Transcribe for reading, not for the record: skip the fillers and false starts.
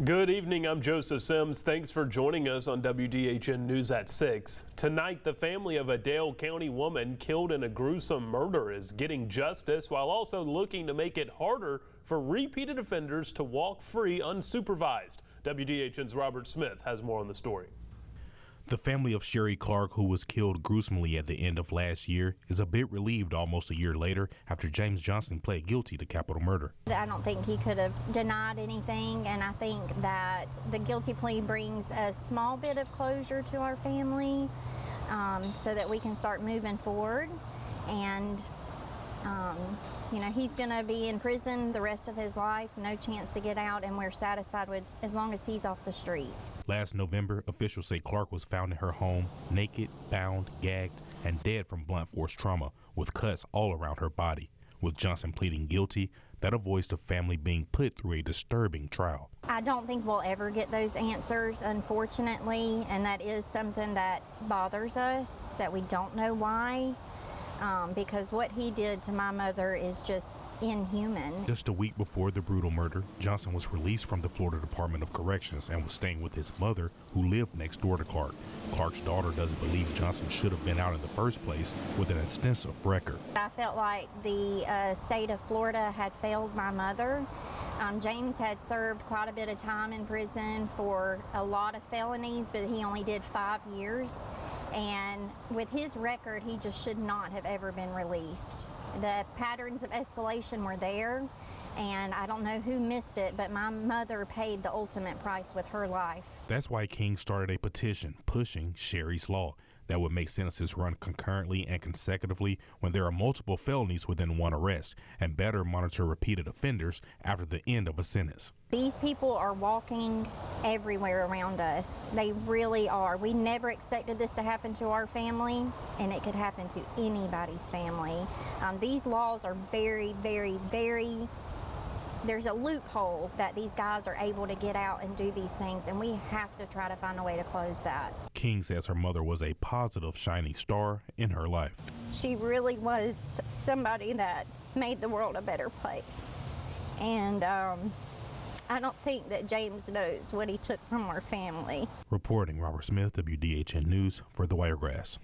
Good evening, I'm Joseph Sims. Thanks for joining us on WDHN News at 6. Tonight, the family of a Dale County woman killed in a gruesome murder is getting justice while also looking to make it harder for repeated offenders to walk free unsupervised. WDHN's Robert Smith has more on the story. The family of Sherry Clark, who was killed gruesomely at the end of last year, is a bit relieved almost a year later after James Johnson pled guilty to capital murder. I don't think he could have denied anything, and I think that the guilty plea brings a small bit of closure to our family so that we can start moving forward. And he's going to be in prison the rest of his life, no chance to get out, and we're satisfied with as long as he's off the streets. Last November, officials say Clark was found in her home, naked, bound, gagged, and dead from blunt force trauma, with cuts all around her body. With Johnson pleading guilty, that avoids the family being put through a disturbing trial. I don't think we'll ever get those answers, unfortunately, and that is something that bothers us, that we don't know why. Because what he did to my mother is just inhuman. Just a week before the brutal murder, Johnson was released from the Florida Department of Corrections and was staying with his mother, who lived next door to Clark. Clark's daughter doesn't believe Johnson should have been out in the first place with an extensive record. I felt like the state of Florida had failed my mother. James had served quite a bit of time in prison for a lot of felonies, but he only did 5 years. And with his record, he just should not have ever been released. The patterns of escalation were there, and I don't know who missed it, but my mother paid the ultimate price with her life. That's why King started a petition pushing Sherry's Law that would make sentences run concurrently and consecutively when there are multiple felonies within one arrest, and better monitor repeated offenders after the end of a sentence. These people are walking everywhere around us. They really are. We never expected this to happen to our family, and it could happen to anybody's family. These laws are very, very, very... There's a loophole that these guys are able to get out and do these things, and we have to try to find a way to close that. King says her mother was a positive, shining star in her life. She really was somebody that made the world a better place. And I don't think that James knows what he took from our family. Reporting, Robert Smith, WDHN News for the Wiregrass.